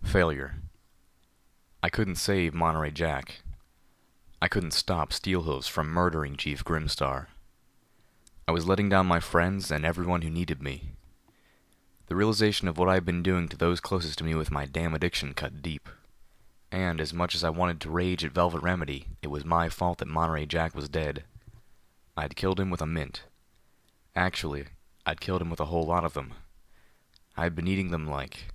Failure. I couldn't save Monterey Jack. I couldn't stop Steelhooves from murdering Chief Grimstar. I was letting down my friends and everyone who needed me. The realization of what I had been doing to those closest to me with my damn addiction cut deep. And as much as I wanted to rage at Velvet Remedy, it was my fault that Monterey Jack was dead. I'd killed him with a mint. Actually, I'd killed him with a whole lot of them. I'd been eating them like...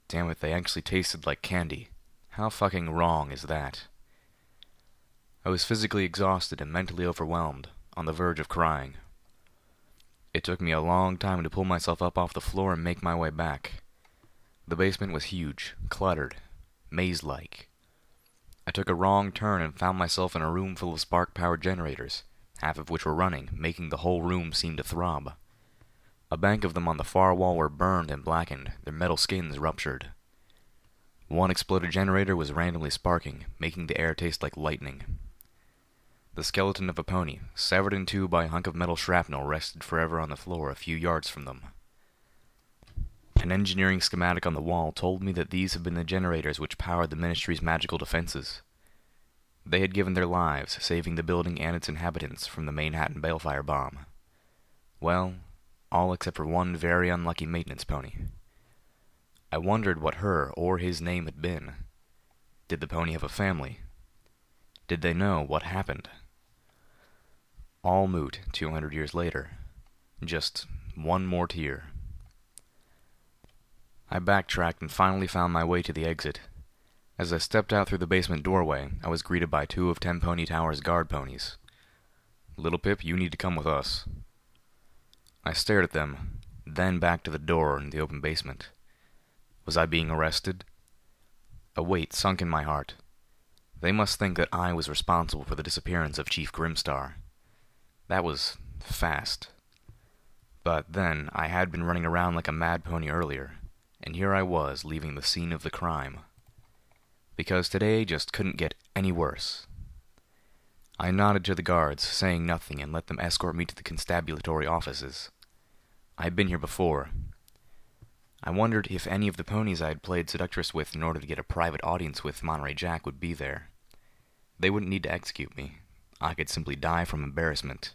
Damn it, they actually tasted like candy. How fucking wrong is that? I was physically exhausted and mentally overwhelmed, on the verge of crying. It took me a long time to pull myself up off the floor and make my way back. The basement was huge, cluttered, maze-like. I took a wrong turn and found myself in a room full of spark-powered generators, half of which were running, making the whole room seem to throb. A bank of them on the far wall were burned and blackened, their metal skins ruptured. One exploded generator was randomly sparking, making the air taste like lightning. The skeleton of a pony, severed in two by a hunk of metal shrapnel, rested forever on the floor a few yards from them. An engineering schematic on the wall told me that these had been the generators which powered the Ministry's magical defenses. They had given their lives, saving the building and its inhabitants from the Manhattan Balefire bomb. Well, all except for one very unlucky maintenance pony. I wondered what her or his name had been. Did the pony have a family? Did they know what happened? All moot 200 years later. Just one more tear. I backtracked and finally found my way to the exit. As I stepped out through the basement doorway, I was greeted by two of Ten Pony Tower's guard ponies. "Little Pip, you need to come with us." I stared at them, then back to the door in the open basement. Was I being arrested? A weight sunk in my heart. They must think that I was responsible for the disappearance of Chief Grimstar. That was fast. But then, I had been running around like a mad pony earlier, and here I was leaving the scene of the crime. Because today just couldn't get any worse. I nodded to the guards, saying nothing, and let them escort me to the constabulary offices. I had been here before. I wondered if any of the ponies I had played seductress with in order to get a private audience with Monterey Jack would be there. They wouldn't need to execute me. I could simply die from embarrassment.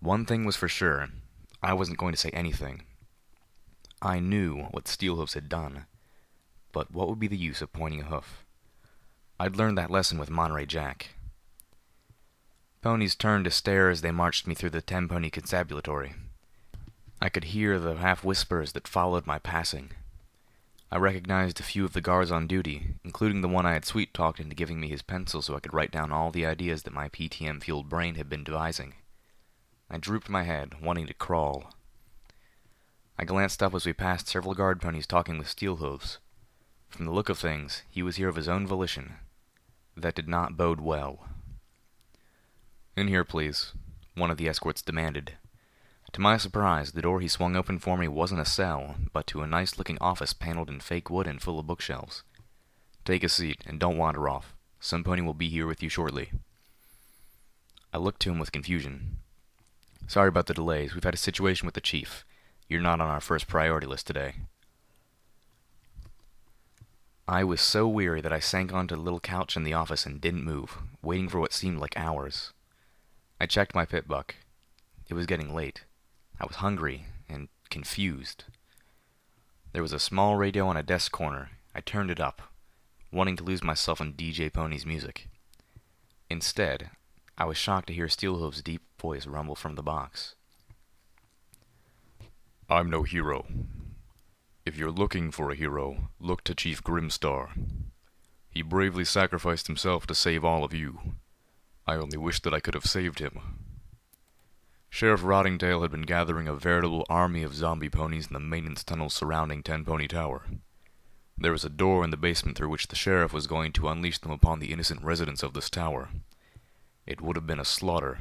One thing was for sure. I wasn't going to say anything. I knew what Steelhooves had done, but what would be the use of pointing a hoof? I'd learned that lesson with Monterey Jack. Ponies turned to stare as they marched me through the 10-pony constabulary. I could hear the half-whispers that followed my passing. I recognized a few of the guards on duty, including the one I had sweet-talked into giving me his pencil so I could write down all the ideas that my PTM-fueled brain had been devising. I drooped my head, wanting to crawl. I glanced up as we passed several guard ponies talking with Steelhooves. From the look of things, he was here of his own volition. That did not bode well. "In here, please," one of the escorts demanded. To my surprise, the door he swung open for me wasn't a cell, but to a nice-looking office paneled in fake wood and full of bookshelves. "Take a seat, and don't wander off. Some pony will be here with you shortly." I looked to him with confusion. "Sorry about the delays. We've had a situation with the chief. You're not on our first priority list today." I was so weary that I sank onto the little couch in the office and didn't move, waiting for what seemed like hours. I checked my pit buck. It was getting late. I was hungry and confused. There was a small radio on a desk corner. I turned it up, wanting to lose myself in DJ Pony's music. Instead, I was shocked to hear Steelhooves' deep voice rumble from the box. "I'm no hero. If you're looking for a hero, look to Chief Grimstar. He bravely sacrificed himself to save all of you. I only wish that I could have saved him." Sheriff Rottingtail had been gathering a veritable army of zombie ponies in the maintenance tunnels surrounding Ten Pony Tower. There was a door in the basement through which the sheriff was going to unleash them upon the innocent residents of this tower. It would have been a slaughter.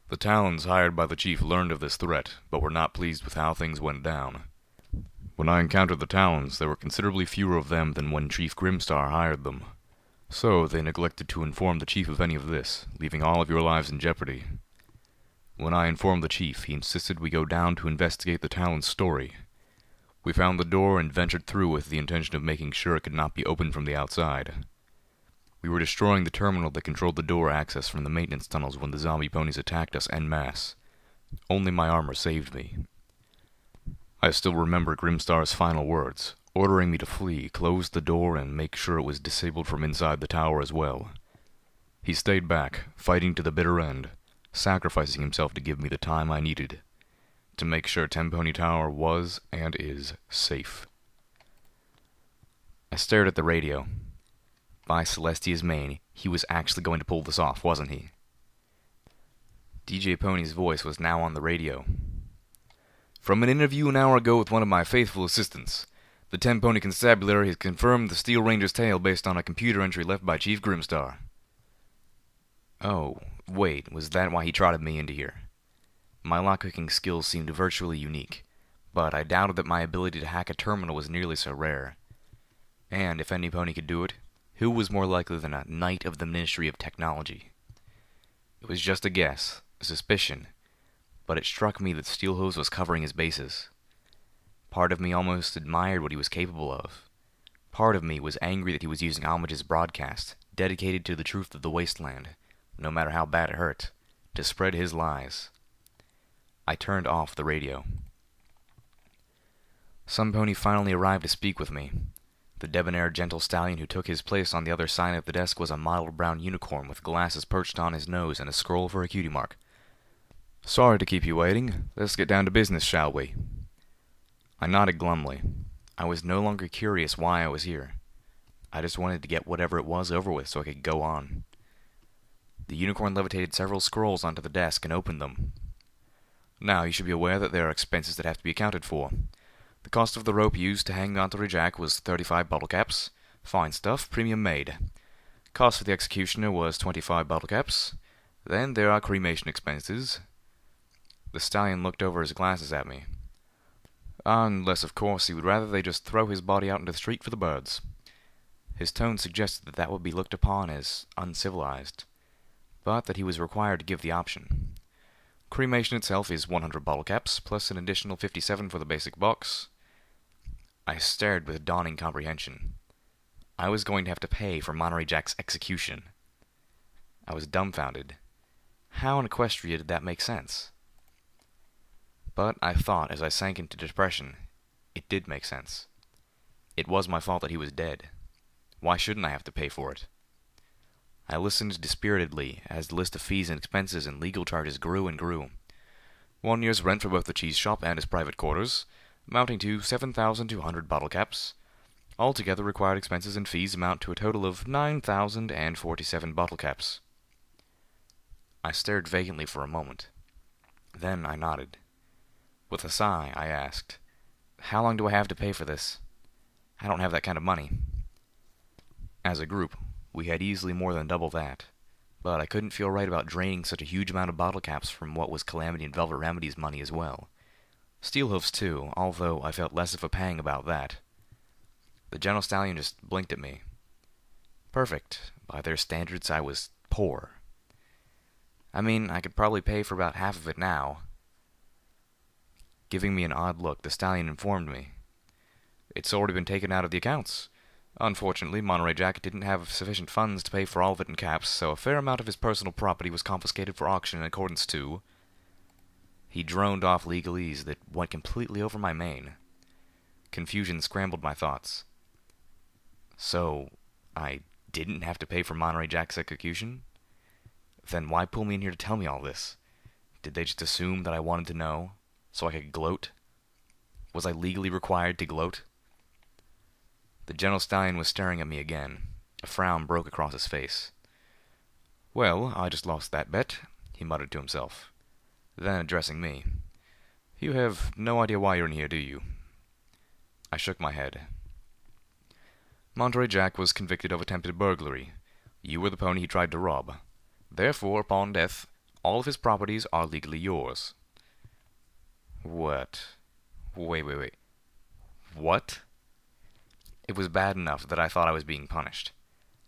The Talons hired by the chief learned of this threat, but were not pleased with how things went down. When I encountered the Talons, there were considerably fewer of them than when Chief Grimstar hired them. So they neglected to inform the chief of any of this, leaving all of your lives in jeopardy. When I informed the chief, he insisted we go down to investigate the Talon's story. We found the door and ventured through with the intention of making sure it could not be opened from the outside. We were destroying the terminal that controlled the door access from the maintenance tunnels when the zombie ponies attacked us en masse. Only my armor saved me. I still remember Grimstar's final words, ordering me to flee, close the door, and make sure it was disabled from inside the tower as well. He stayed back, fighting to the bitter end, sacrificing himself to give me the time I needed, to make sure Tenpony Tower was and is safe. I stared at the radio. By Celestia's mane, he was actually going to pull this off, wasn't he? DJ Pony's voice was now on the radio. From an interview an hour ago with one of my faithful assistants, the Tenpony Constabulary has confirmed the Steel Ranger's tale based on a computer entry left by Chief Grimstar. Oh, wait, was that why he trotted me into here? My lockpicking skills seemed virtually unique, but I doubted that my ability to hack a terminal was nearly so rare. And if any pony could do it, who was more likely than a knight of the Ministry of Technology? It was just a guess, a suspicion, but it struck me that Steelhooves was covering his bases. Part of me almost admired what he was capable of. Part of me was angry that he was using Homage's broadcast, dedicated to the truth of the wasteland, no matter how bad it hurt, to spread his lies. I turned off the radio. Some pony finally arrived to speak with me. The debonair gentle stallion who took his place on the other side of the desk was a mottled brown unicorn with glasses perched on his nose and a scroll for a cutie mark. Sorry to keep you waiting. Let's get down to business, shall we? I nodded glumly. I was no longer curious why I was here. I just wanted to get whatever it was over with so I could go on. The unicorn levitated several scrolls onto the desk and opened them. Now, you should be aware that there are expenses that have to be accounted for. The cost of the rope used to hang onto the jack was 35 bottle caps. Fine stuff, premium made. Cost for the executioner was 25 bottle caps. Then there are cremation expenses. The stallion looked over his glasses at me. Unless, of course, he would rather they just throw his body out into the street for the birds. His tone suggested that that would be looked upon as uncivilized, but that he was required to give the option. Cremation itself is 100 bottle caps, plus an additional 57 for the basic box. I stared with dawning comprehension. I was going to have to pay for Monterey Jack's execution. I was dumbfounded. How in Equestria did that make sense? But I thought, as I sank into depression, it did make sense. It was my fault that he was dead. Why shouldn't I have to pay for it? I listened dispiritedly as the list of fees and expenses and legal charges grew and grew. 1 year's rent for both the cheese shop and his private quarters, amounting to 7,200 bottle caps. Altogether required expenses and fees amount to a total of 9,047 bottle caps. I stared vacantly for a moment. Then I nodded. With a sigh, I asked, "How long do I have to pay for this? I don't have that kind of money." As a group, we had easily more than double that, but I couldn't feel right about draining such a huge amount of bottle caps from what was Calamity and Velvet Remedy's money as well. Steelhooves too, although I felt less of a pang about that. The gentle stallion just blinked at me. Perfect. By their standards, I was poor. I mean, I could probably pay for about half of it now. Giving me an odd look, the stallion informed me. It's already been taken out of the accounts. Unfortunately, Monterey Jack didn't have sufficient funds to pay for all of it in caps, so a fair amount of his personal property was confiscated for auction in accordance to... He droned off legalese that went completely over my mane. Confusion scrambled my thoughts. So, I didn't have to pay for Monterey Jack's execution? Then why pull me in here to tell me all this? Did they just assume that I wanted to know, so I could gloat? Was I legally required to gloat? The gentle stallion was staring at me again. A frown broke across his face. "Well, I just lost that bet," he muttered to himself. Then, addressing me, "You have no idea why you're in here, do you?" I shook my head. "Monterey Jack was convicted of attempted burglary. You were the pony he tried to rob. Therefore, upon death, all of his properties are legally yours." What? Wait. What? It was bad enough that I thought I was being punished.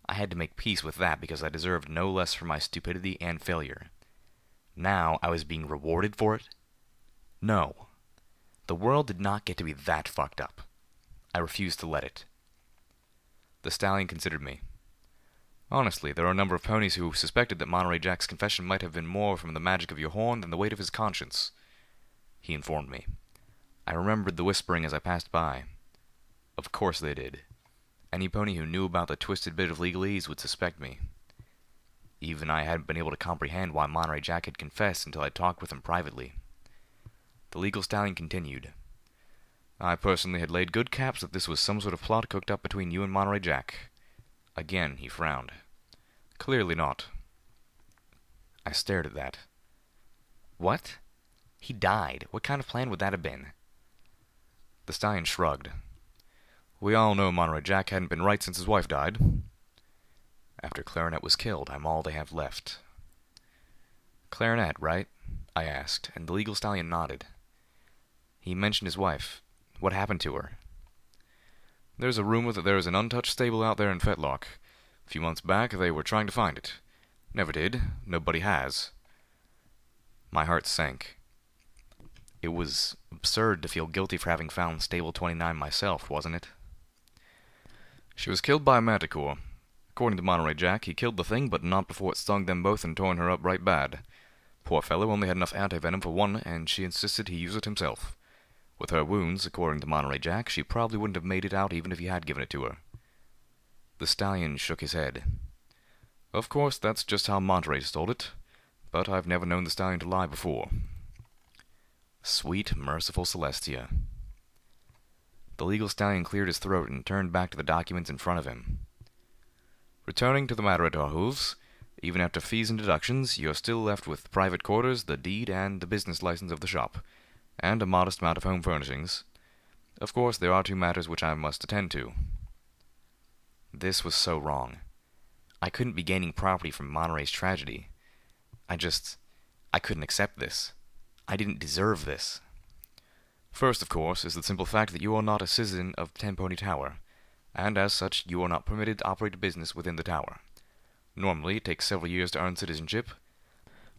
I had to make peace with that because I deserved no less for my stupidity and failure. Now I was being rewarded for it? No. The world did not get to be that fucked up. I refused to let it. The stallion considered me. Honestly, there are a number of ponies who suspected that Monterey Jack's confession might have been more from the magic of your horn than the weight of his conscience, he informed me. I remembered the whispering as I passed by. Of course they did. Any pony who knew about the twisted bit of legalese would suspect me. Even I hadn't been able to comprehend why Monterey Jack had confessed until I talked with him privately. The legal stallion continued. I personally had laid good caps that this was some sort of plot cooked up between you and Monterey Jack. Again, he frowned. Clearly not. I stared at that. What? He died. What kind of plan would that have been? The stallion shrugged. We all know Monterey Jack hadn't been right since his wife died. After Clarinet was killed, I'm all they have left. Clarinet, right? I asked, and the legal stallion nodded. He mentioned his wife. What happened to her? There's a rumor that there is an untouched stable out there in Fetlock. A few months back, they were trying to find it. Never did. Nobody has. My heart sank. It was absurd to feel guilty for having found Stable 29 myself, wasn't it? She was killed by a manticore. According to Monterey Jack, he killed the thing, but not before it stung them both and torn her up right bad. Poor fellow only had enough anti-venom for one, and she insisted he use it himself. With her wounds, according to Monterey Jack, she probably wouldn't have made it out even if he had given it to her. The stallion shook his head. Of course, that's just how Monterey told it, but I've never known the stallion to lie before. Sweet, merciful Celestia. The legal stallion cleared his throat and turned back to the documents in front of him. Returning to the matter at our hooves, even after fees and deductions, you're still left with private quarters, the deed, and the business license of the shop, and a modest amount of home furnishings. Of course, there are two matters which I must attend to. This was so wrong. I couldn't be gaining property from Monterey's tragedy. I couldn't accept this. I didn't deserve this. First, of course, is the simple fact that you are not a citizen of Ten Pony Tower, and as such, you are not permitted to operate a business within the tower. Normally, it takes several years to earn citizenship,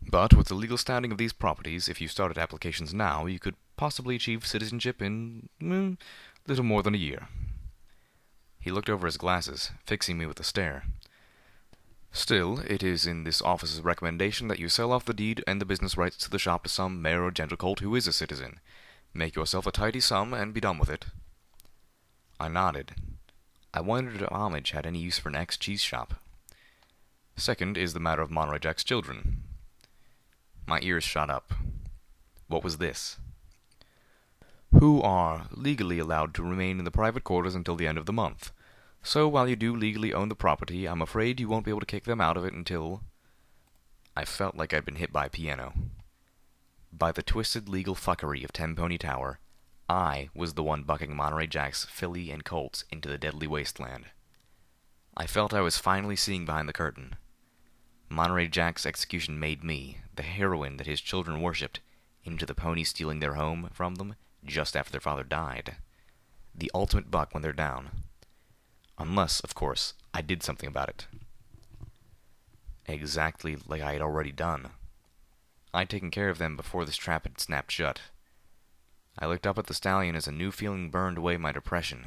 but with the legal standing of these properties, if you started applications now, you could possibly achieve citizenship in little more than a year. He looked over his glasses, fixing me with a stare. Still, it is in this office's recommendation that you sell off the deed and the business rights to the shop to some mayor or gentlecolt who is a citizen. Make yourself a tidy sum and be done with it. I nodded. I wondered if homage had any use for an ex-cheese shop. Second is the matter of Monterey Jack's children. My ears shot up. What was this? Who are legally allowed to remain in the private quarters until the end of the month. So while you do legally own the property, I'm afraid you won't be able to kick them out of it until... I felt like I'd been hit by a piano. By the twisted legal fuckery of Ten Pony Tower, I was the one bucking Monterey Jack's filly and colts into the deadly wasteland. I felt I was finally seeing behind the curtain. Monterey Jack's execution made me, the heroine that his children worshipped, into the pony stealing their home from them just after their father died. The ultimate buck when they're down. Unless, of course, I did something about it. Exactly like I had already done. I'd taken care of them before this trap had snapped shut. I looked up at the stallion as a new feeling burned away my depression.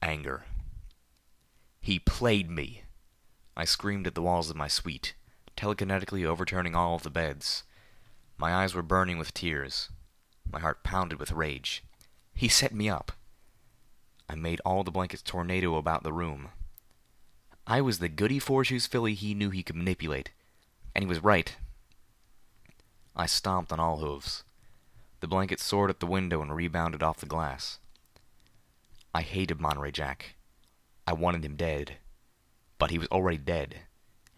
Anger. He played me. I screamed at the walls of my suite, telekinetically overturning all of the beds. My eyes were burning with tears. My heart pounded with rage. He set me up. I made all the blankets tornado about the room. I was the goody four-shoes filly he knew he could manipulate, and he was right. I stomped on all hooves. The blanket soared at the window and rebounded off the glass. I hated Monterey Jack. I wanted him dead. But he was already dead,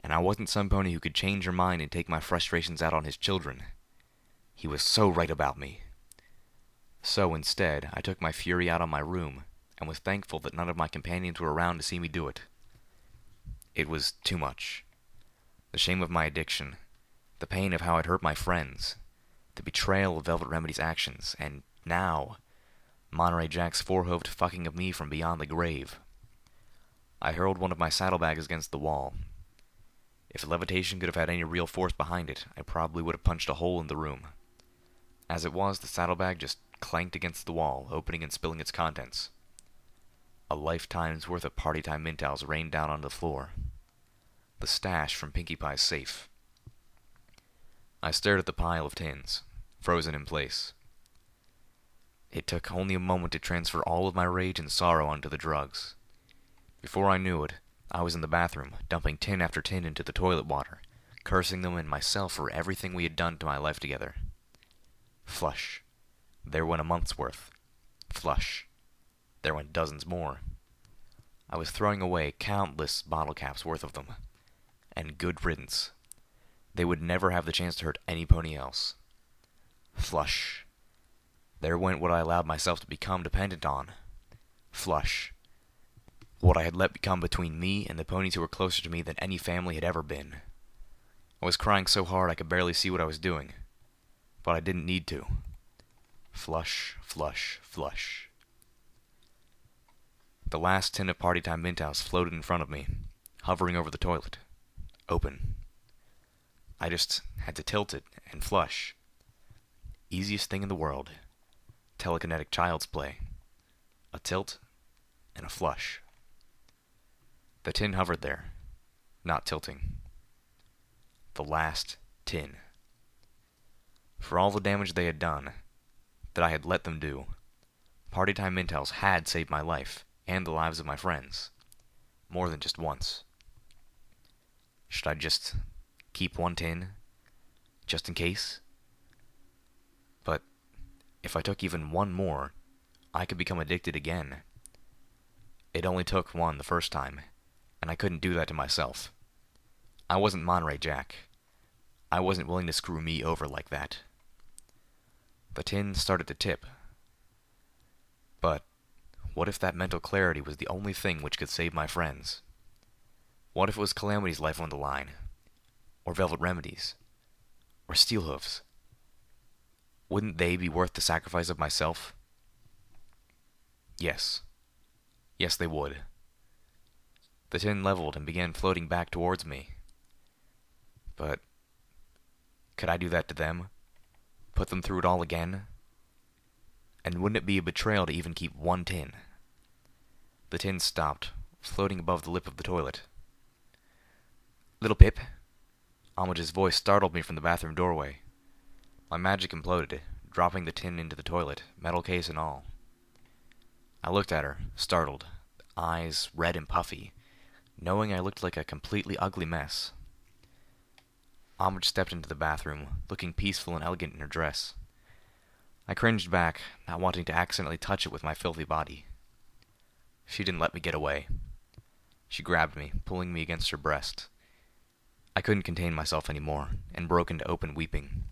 and I wasn't some pony who could change her mind and take my frustrations out on his children. He was so right about me. So instead, I took my fury out on my room, and was thankful that none of my companions were around to see me do it. It was too much. The shame of my addiction, the pain of how I'd hurt my friends, the betrayal of Velvet Remedy's actions, and now, Monterey Jack's four-hooved fucking of me from beyond the grave. I hurled one of my saddlebags against the wall. If levitation could have had any real force behind it, I probably would have punched a hole in the room. As it was, the saddlebag just clanked against the wall, opening and spilling its contents. A lifetime's worth of party time mint towels rained down onto the floor. The stash from Pinkie Pie's safe. I stared at the pile of tins, frozen in place. It took only a moment to transfer all of my rage and sorrow onto the drugs. Before I knew it, I was in the bathroom, dumping tin after tin into the toilet water, cursing them and myself for everything we had done to my life together. Flush. There went a month's worth. Flush. There went dozens more. I was throwing away countless bottle caps worth of them. And good riddance. They would never have the chance to hurt any pony else. Flush. There went what I allowed myself to become dependent on. Flush. What I had let become between me and the ponies who were closer to me than any family had ever been. I was crying so hard I could barely see what I was doing. But I didn't need to. Flush, flush, flush. The last tin of Party Time mint towels floated in front of me, hovering over the toilet. Open. I just had to tilt it and flush. Easiest thing in the world. Telekinetic child's play. A tilt and a flush. The tin hovered there, not tilting. The last tin. For all the damage they had done, that I had let them do, Party Time mint towels had saved my life and the lives of my friends. More than just once. Should I just keep one tin, just in case? But if I took even one more, I could become addicted again. It only took one the first time, and I couldn't do that to myself. I wasn't Monterey Jack. I wasn't willing to screw me over like that. The tin started to tip. But what if that mental clarity was the only thing which could save my friends? What if it was Calamity's life on the line? Or Velvet Remedy's? Or Steelhooves? Wouldn't they be worth the sacrifice of myself? Yes. Yes, they would. The tin leveled and began floating back towards me. But could I do that to them? Put them through it all again? And wouldn't it be a betrayal to even keep one tin? The tin stopped, floating above the lip of the toilet. Little Pip? Homage's voice startled me from the bathroom doorway. My magic imploded, dropping the tin into the toilet, metal case and all. I looked at her, startled, eyes red and puffy, knowing I looked like a completely ugly mess. Homage stepped into the bathroom, looking peaceful and elegant in her dress. I cringed back, not wanting to accidentally touch it with my filthy body. She didn't let me get away. She grabbed me, pulling me against her breast. I couldn't contain myself anymore, and broke into open weeping.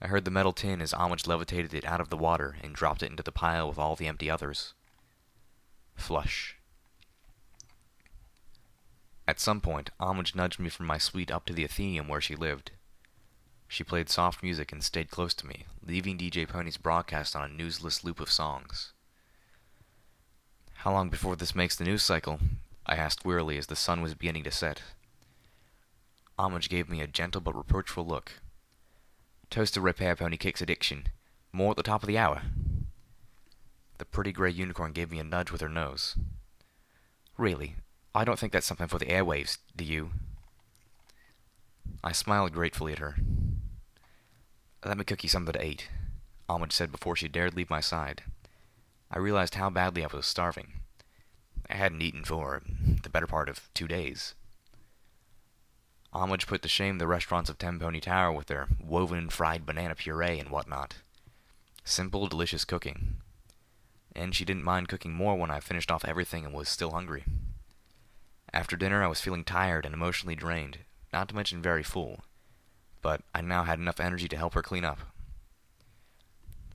I heard the metal tin as Homage levitated it out of the water and dropped it into the pile with all the empty others. Flush. At some point, Homage nudged me from my suite up to the Athenaeum where she lived. She played soft music and stayed close to me, leaving DJ Pony's broadcast on a newsless loop of songs. How long before this makes the news cycle? I asked wearily as the sun was beginning to set. Homage gave me a gentle but reproachful look. Toast to Repair Pony kicks addiction. More at the top of the hour. The pretty grey unicorn gave me a nudge with her nose. Really, I don't think that's something for the airwaves, do you? I smiled gratefully at her. Let me cook you something to eat, Homage said before she dared leave my side. I realized how badly I was starving. I hadn't eaten for the better part of 2 days. Homage put to shame the restaurants of Ten Pony Tower with their woven fried banana puree and whatnot. Simple, delicious cooking. And she didn't mind cooking more when I finished off everything and was still hungry. After dinner I was feeling tired and emotionally drained, not to mention very full, but I now had enough energy to help her clean up.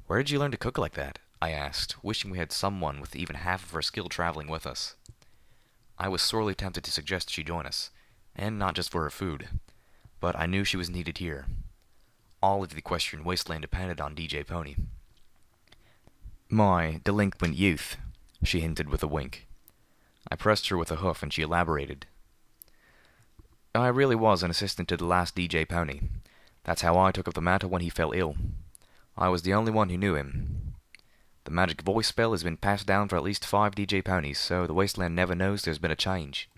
Where did you learn to cook like that? I asked, wishing we had someone with even half of her skill traveling with us. I was sorely tempted to suggest she join us, and not just for her food, but I knew she was needed here. All of the equestrian wasteland depended on DJ Pony. My delinquent youth, she hinted with a wink. I pressed her with a hoof and she elaborated. I really was an assistant to the last DJ Pony. That's how I took up the matter when he fell ill. I was the only one who knew him. The magic voice spell has been passed down for at least 5 DJ ponies, so the wasteland never knows there's been a change.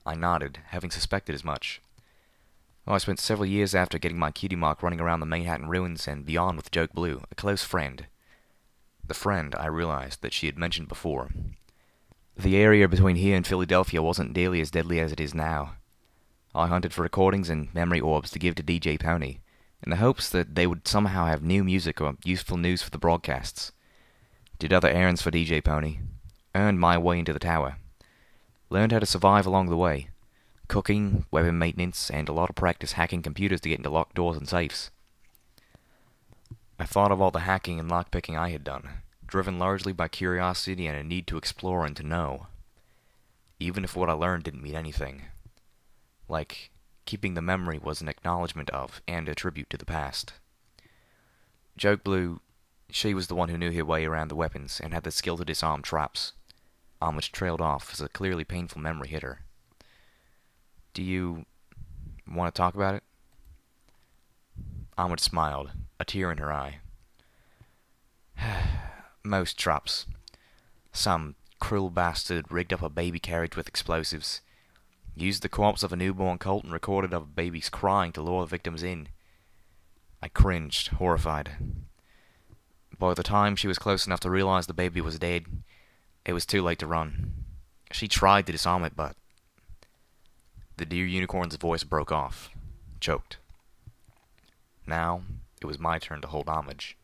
I nodded, having suspected as much. I spent several years after getting my cutie mark running around the Manhattan ruins and beyond with Joke Blue, a close friend. The friend I realized that she had mentioned before. The area between here and Philadelphia wasn't nearly as deadly as it is now. I hunted for recordings and memory orbs to give to DJ Pony, in the hopes that they would somehow have new music or useful news for the broadcasts. Did other errands for DJ Pony. Earned my way into the tower. Learned how to survive along the way. Cooking, weapon maintenance, and a lot of practice hacking computers to get into locked doors and safes. I thought of all the hacking and lockpicking I had done, driven largely by curiosity and a need to explore and to know. Even if what I learned didn't mean anything. Like, keeping the memory was an acknowledgement of and a tribute to the past. Joke Blue, she was the one who knew her way around the weapons and had the skill to disarm traps. Homage trailed off as a clearly painful memory hit her. Do you want to talk about it? Homage smiled, a tear in her eye. Most traps. Some cruel bastard rigged up a baby carriage with explosives. Used the corpse of a newborn colt and recorded of babies crying to lure the victims in. I cringed, horrified. By the time she was close enough to realize the baby was dead, it was too late to run. She tried to disarm it, but... The dear unicorn's voice broke off, choked. Now, it was my turn to hold homage.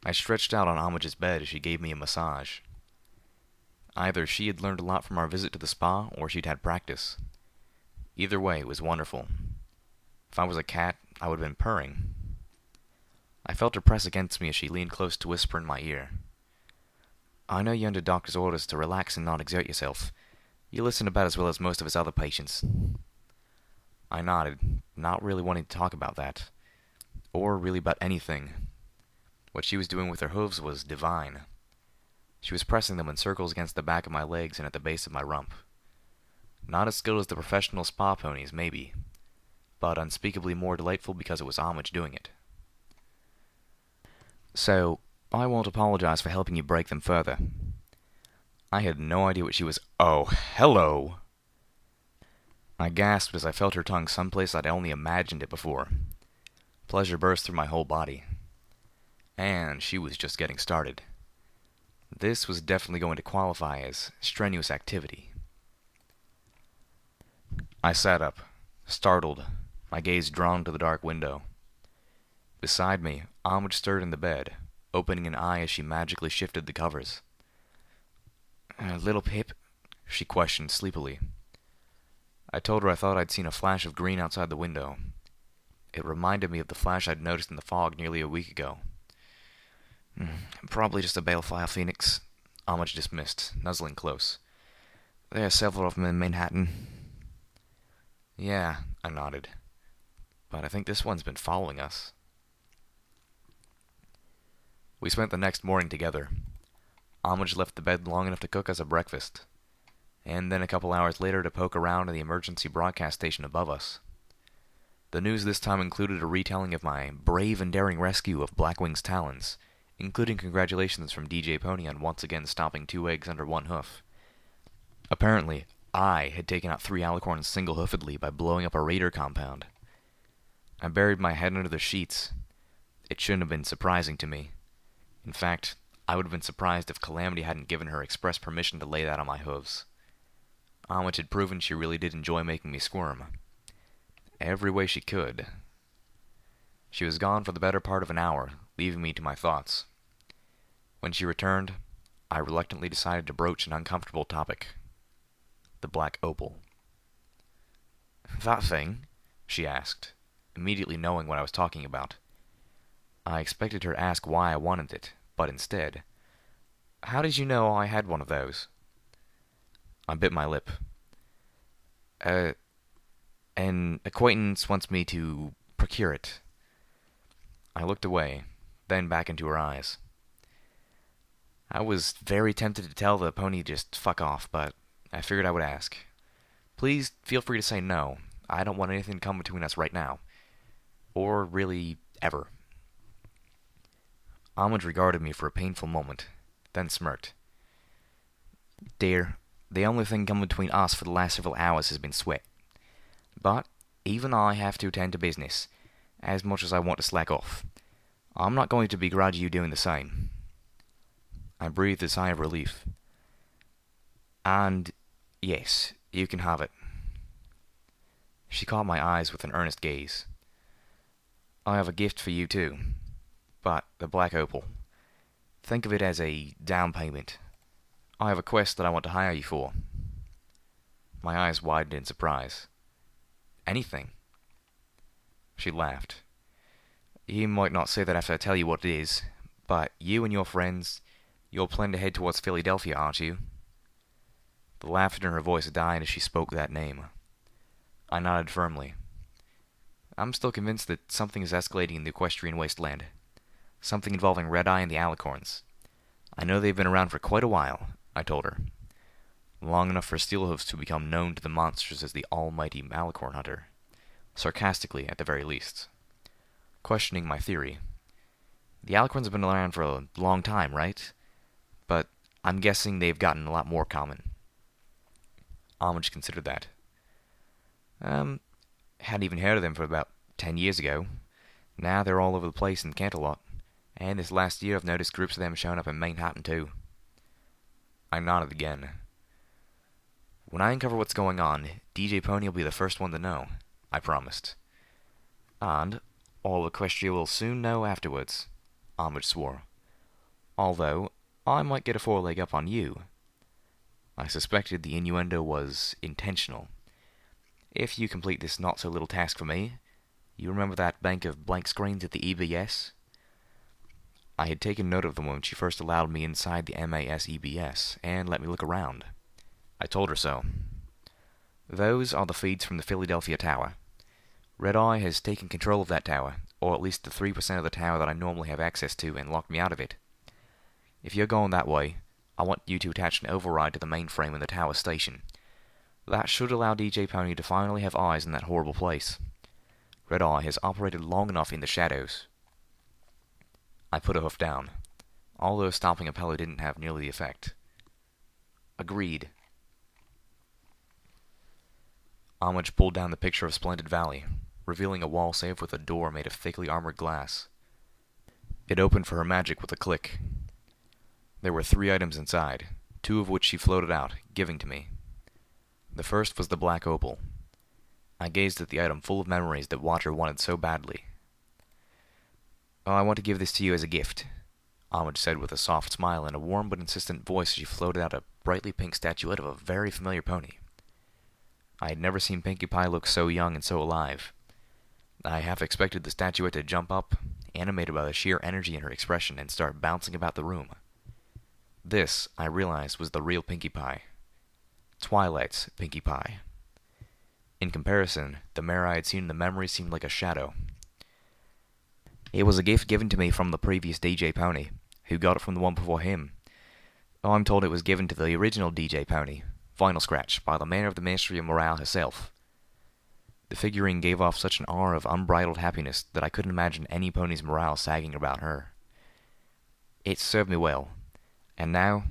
I stretched out on Homage's bed as she gave me a massage. Either she had learned a lot from our visit to the spa, or she'd had practice. Either way, it was wonderful. If I was a cat, I would have been purring. I felt her press against me as she leaned close to whisper in my ear. I know you're under doctor's orders to relax and not exert yourself. You listen about as well as most of his other patients. I nodded, not really wanting to talk about that. Or really about anything. What she was doing with her hooves was divine. She was pressing them in circles against the back of my legs and at the base of my rump. Not as skilled as the professional spa ponies, maybe, but unspeakably more delightful because it was Homage doing it. So, I won't apologize for helping you break them further. I had no idea what she was— Oh, hello! I gasped as I felt her tongue someplace I'd only imagined it before. Pleasure burst through my whole body. And she was just getting started. This was definitely going to qualify as strenuous activity. I sat up, startled, my gaze drawn to the dark window. Beside me, Homage stirred in the bed, opening an eye as she magically shifted the covers. Little Pip? She questioned sleepily. I told her I thought I'd seen a flash of green outside the window. It reminded me of the flash I'd noticed in the fog nearly a week ago. Probably just a balefire phoenix, Homage dismissed, nuzzling close. There are several of them in Manhattan. Yeah, I nodded. But I think this one's been following us. We spent the next morning together. Homage left the bed long enough to cook us a breakfast, and then a couple hours later to poke around in the emergency broadcast station above us. The news this time included a retelling of my brave and daring rescue of Blackwing's talons, including congratulations from DJ Pony on once again stopping 2 eggs under 1 hoof. Apparently, I had taken out 3 alicorns single-hoofedly by blowing up a raider compound. I buried my head under the sheets. It shouldn't have been surprising to me. In fact, I would have been surprised if Calamity hadn't given her express permission to lay that on my hooves. Homage had proven she really did enjoy making me squirm. Every way she could. She was gone for the better part of an hour, leaving me to my thoughts. When she returned, I reluctantly decided to broach an uncomfortable topic. The black opal. That thing? She asked, immediately knowing what I was talking about. I expected her to ask why I wanted it, but instead, how did you know I had one of those? I bit my lip. An acquaintance wants me to procure it. I looked away, then back into her eyes. I was very tempted to tell the pony just fuck off, but I figured I would ask. Please feel free to say no. I don't want anything to come between us right now. Or really, ever. Homage regarded me for a painful moment, then smirked. Dear, the only thing come between us for the last several hours has been sweat. But even I have to attend to business, as much as I want to slack off. I'm not going to begrudge you doing the same. I breathed a sigh of relief. And, yes, you can have it. She caught my eyes with an earnest gaze. I have a gift for you too, but the black opal. Think of it as a down payment. I have a quest that I want to hire you for. My eyes widened in surprise. Anything. She laughed. You might not say that after I tell you what it is, but you and your friends, you're planning to head towards Philadelphia, aren't you? The laughter in her voice died as she spoke that name. I nodded firmly. I'm still convinced that something is escalating in the equestrian wasteland. Something involving Red-Eye and the Alicorns. I know they've been around for quite a while, I told her. Long enough for Steelhooves to become known to the monsters as the almighty Alicorn Hunter. Sarcastically, at the very least. Questioning my theory. The Alicorns have been around for a long time, right? But I'm guessing they've gotten a lot more common. Homage considered that. Hadn't even heard of them for about 10 years ago. Now they're all over the place in Canterlot, and this last year I've noticed groups of them showing up in Manhattan too. I nodded again. When I uncover what's going on, DJ Pony will be the first one to know, I promised. And all Equestria will soon know afterwards, Homage swore. Although, I might get a foreleg up on you. I suspected the innuendo was intentional. If you complete this not-so-little task for me, you remember that bank of blank screens at the EBS? I had taken note of them when she first allowed me inside the MAS EBS, and let me look around. I told her so. Those are the feeds from the Philadelphia Tower. Red-Eye has taken control of that tower, or at least the 3% of the tower that I normally have access to, and locked me out of it. If you're going that way, I want you to attach an override to the mainframe in the tower station. That should allow DJ Pony to finally have eyes in that horrible place. Red-Eye has operated long enough in the shadows. I put a hoof down, although stomping a pillow didn't have nearly the effect. Agreed. Homage pulled down the picture of Splendid Valley, revealing a wall safe with a door made of thickly armored glass. It opened for her magic with a click. There were 3 items inside, 2 of which she floated out, giving to me. The first was the black opal. I gazed at the item full of memories that Watcher wanted so badly. Oh, I want to give this to you as a gift, Homage said with a soft smile and a warm but insistent voice as she floated out a brightly pink statuette of a very familiar pony. I had never seen Pinkie Pie look so young and so alive. I half expected the statuette to jump up, animated by the sheer energy in her expression, and start bouncing about the room. This, I realized, was the real Pinkie Pie. Twilight's Pinkie Pie. In comparison, the mare I had seen in the memory seemed like a shadow. It was a gift given to me from the previous DJ Pony, who got it from the one before him. Oh, I'm told it was given to the original DJ Pony, Final Scratch, by the man of the Ministry of Morale herself. The figurine gave off such an aura of unbridled happiness that I couldn't imagine any pony's morale sagging about her. It served me well, and now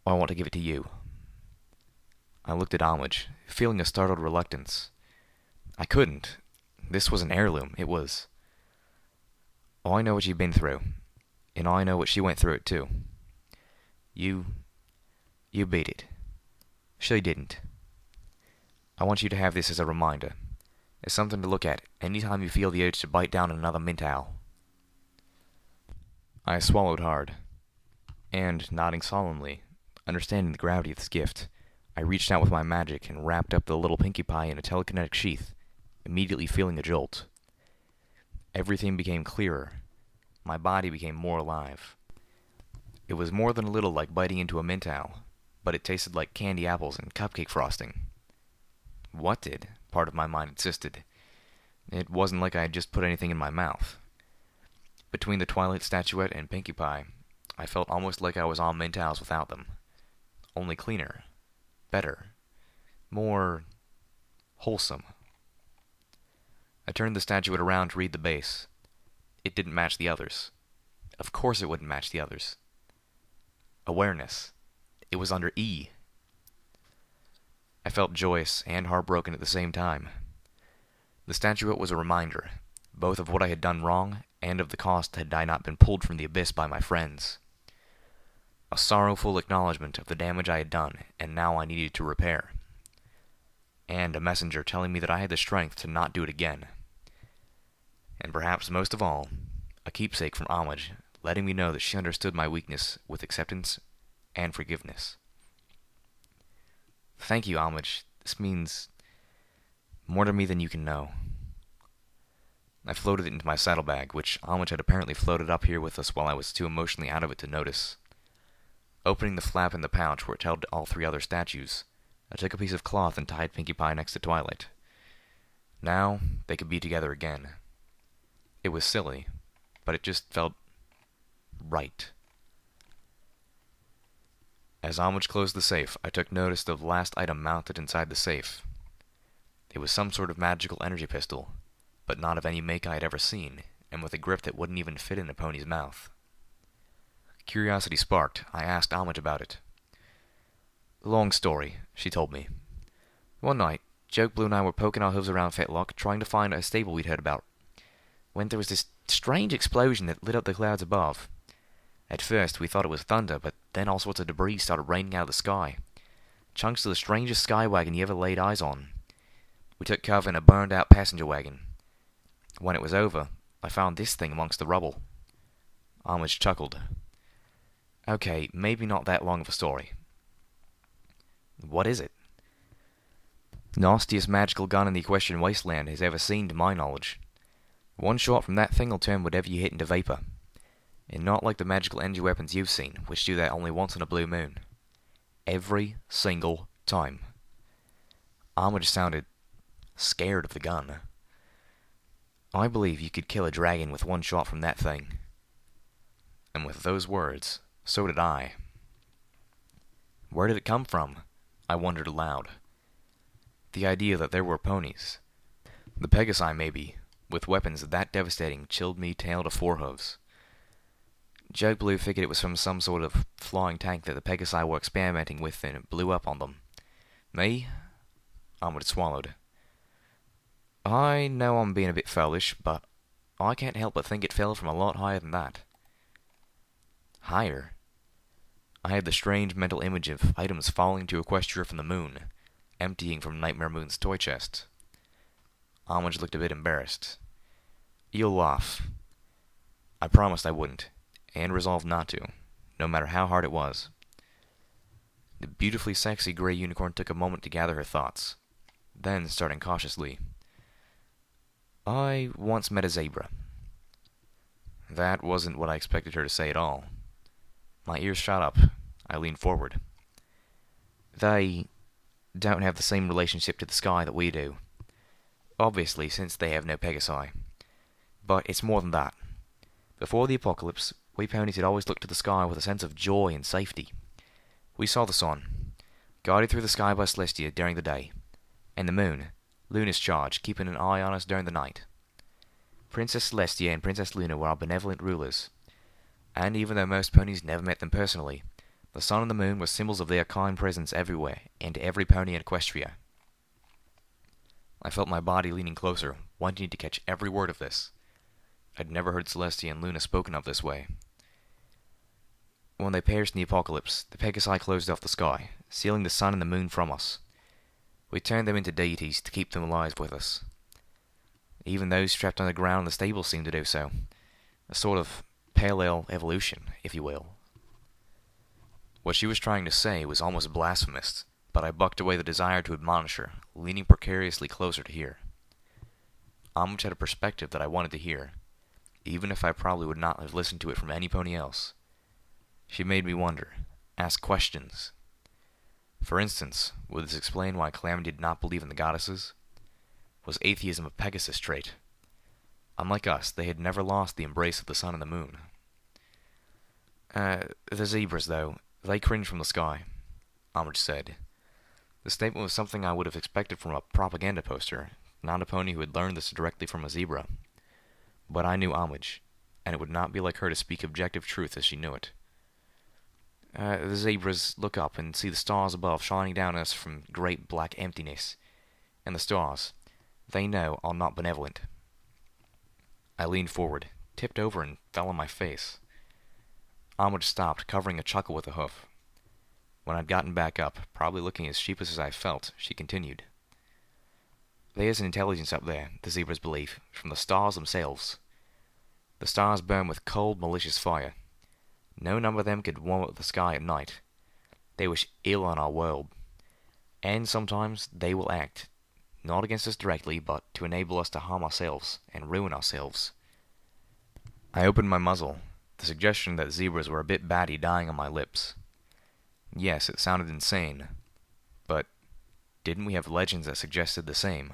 I want to give it to you. I looked at Homage, feeling a startled reluctance. I couldn't. This was an heirloom. It was. Oh, I know what you've been through, and I know what she went through it too. You beat it. She didn't. I want you to have this as a reminder, as something to look at any time you feel the urge to bite down another mint owl. I swallowed hard, and, nodding solemnly, understanding the gravity of this gift, I reached out with my magic and wrapped up the little Pinkie Pie in a telekinetic sheath, immediately feeling a jolt. Everything became clearer. My body became more alive. It was more than a little like biting into a mint owl, but it tasted like candy apples and cupcake frosting. What did? Part of my mind insisted. It wasn't like I had just put anything in my mouth. Between the Twilight statuette and Pinkie Pie, I felt almost like I was on mint owls without them. Only cleaner. Better. More wholesome. I turned the statuette around to read the base. It didn't match the others. Of course it wouldn't match the others. Awareness. It was under E. I felt joyous and heartbroken at the same time. The statuette was a reminder, both of what I had done wrong and of the cost had I not been pulled from the abyss by my friends. A sorrowful acknowledgment of the damage I had done, and now I needed to repair. And a messenger telling me that I had the strength to not do it again. And perhaps most of all, a keepsake from Homage, letting me know that she understood my weakness with acceptance and forgiveness. Thank you, Homage. This means more to me than you can know. I floated it into my saddlebag, which Homage had apparently floated up here with us while I was too emotionally out of it to notice. Opening the flap in the pouch where it held all 3 other statues, I took a piece of cloth and tied Pinkie Pie next to Twilight. Now, they could be together again. It was silly, but it just felt right. As Homage closed the safe, I took notice of the last item mounted inside the safe. It was some sort of magical energy pistol, but not of any make I had ever seen, and with a grip that wouldn't even fit in a pony's mouth. Curiosity sparked. I asked Homage about it. Long story, she told me. One night, Joke Blue and I were poking our hooves around Fetlock, trying to find a stable we'd heard about, when there was this strange explosion that lit up the clouds above. At first, we thought it was thunder, but then all sorts of debris started raining out of the sky. Chunks of the strangest sky wagon you ever laid eyes on. We took cover in a burned-out passenger wagon. When it was over, I found this thing amongst the rubble. Homage chuckled. Okay, maybe not that long of a story. What is it? Nastiest magical gun in the Equestrian wasteland has ever seen, to my knowledge. One shot from that thing'll turn whatever you hit into vapor. And not like the magical energy weapons you've seen, which do that only once on a blue moon. Every single time. Homage sounded scared of the gun. I believe you could kill a dragon with one shot from that thing. And with those words, so did I. Where did it come from? I wondered aloud. The idea that there were ponies, the Pegasi maybe, with weapons that devastating chilled me tail to forehooves. Joke Blue figured it was from some sort of flying tank that the Pegasi were experimenting with and it blew up on them. Me? Homage swallowed. I know I'm being a bit foolish, but I can't help but think it fell from a lot higher than that. Higher? I had the strange mental image of items falling to Equestria from the moon, emptying from Nightmare Moon's toy chest. Homage looked a bit embarrassed. You'll laugh. I promised I wouldn't, and resolved not to, no matter how hard it was. The beautifully sexy gray unicorn took a moment to gather her thoughts, then, starting cautiously, I once met a zebra. That wasn't what I expected her to say at all. My ears shot up. I leaned forward. They don't have the same relationship to the sky that we do. Obviously, since they have no Pegasi. But it's more than that. Before the apocalypse, we ponies had always looked to the sky with a sense of joy and safety. We saw the sun, guided through the sky by Celestia during the day, and the moon, Luna's charge, keeping an eye on us during the night. Princess Celestia and Princess Luna were our benevolent rulers, and even though most ponies never met them personally, the sun and the moon were symbols of their kind presence everywhere, and to every pony in Equestria. I felt my body leaning closer, wanting to catch every word of this. I'd never heard Celestia and Luna spoken of this way. When they perished in the apocalypse, the Pegasi closed off the sky, sealing the sun and the moon from us. We turned them into deities to keep them alive with us. Even those trapped underground in the stable seemed to do so. A sort of parallel evolution, if you will. What she was trying to say was almost blasphemous, but I bucked away the desire to admonish her, leaning precariously closer to hear. Homage had a perspective that I wanted to hear, even if I probably would not have listened to it from any pony else. She made me wonder, ask questions. For instance, would this explain why Calamity did not believe in the goddesses? Was atheism a Pegasus trait? Unlike us, they had never lost the embrace of the sun and the moon. The zebras, though, they cringe from the sky, Homage said. The statement was something I would have expected from a propaganda poster, not a pony who had learned this directly from a zebra. But I knew Homage, and it would not be like her to speak objective truth as she knew it. The zebras look up and see the stars above shining down at us from great black emptiness, and the stars, they know, are not benevolent. I leaned forward, tipped over, and fell on my face. Homage stopped, covering a chuckle with a hoof. When I'd gotten back up, probably looking as sheepish as I felt, she continued. There's an intelligence up there, the zebras believe, from the stars themselves. The stars burn with cold, malicious fire. No number of them could warm up the sky at night. They wish ill on our world. And sometimes they will act, not against us directly, but to enable us to harm ourselves and ruin ourselves. I opened my muzzle, the suggestion that zebras were a bit batty dying on my lips. Yes, it sounded insane, but didn't we have legends that suggested the same?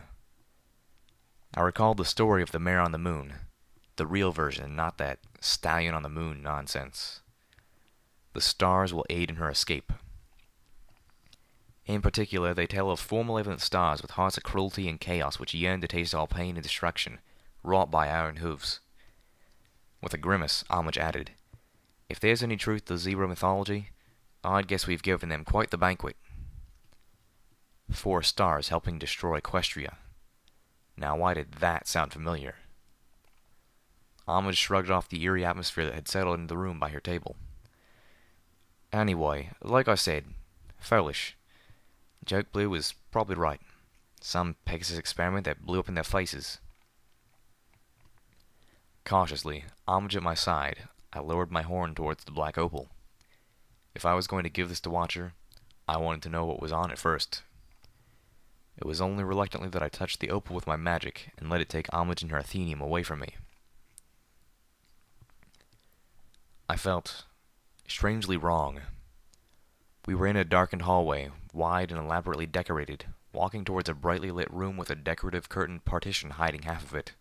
I recalled the story of the mare on the moon, the real version, not that stallion on the moon nonsense. The stars will aid in her escape. In particular, they tell of four malevolent stars with hearts of cruelty and chaos which yearn to taste all pain and destruction, wrought by iron hooves. With a grimace, Homage added, If there's any truth to zebra mythology, I'd guess we've given them quite the banquet. 4 stars helping destroy Equestria. Now why did that sound familiar? Homage shrugged off the eerie atmosphere that had settled into the room by her table. Anyway, like I said, foolish. Joke Blue was probably right. Some Pegasus experiment that blew up in their faces. Cautiously, Homage at my side, I lowered my horn towards the black opal. If I was going to give this to Watcher, I wanted to know what was on it first. It was only reluctantly that I touched the opal with my magic and let it take Homage and her Athenium away from me. I felt strangely wrong. We were in a darkened hallway, wide and elaborately decorated, walking towards a brightly lit room with a decorative curtained partition hiding half of it.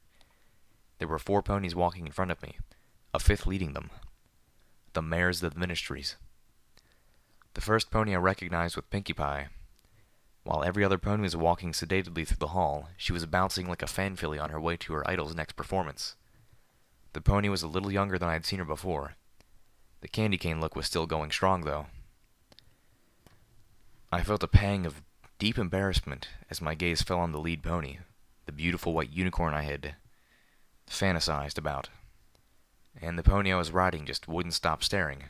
There were 4 ponies walking in front of me, a 5th leading them. The mares of the ministries. The first pony I recognized was Pinkie Pie. While every other pony was walking sedately through the hall, she was bouncing like a fanfilly on her way to her idol's next performance. The pony was a little younger than I had seen her before. The candy cane look was still going strong, though. I felt a pang of deep embarrassment as my gaze fell on the lead pony, the beautiful white unicorn I had fantasized about. And the pony I was riding just wouldn't stop staring.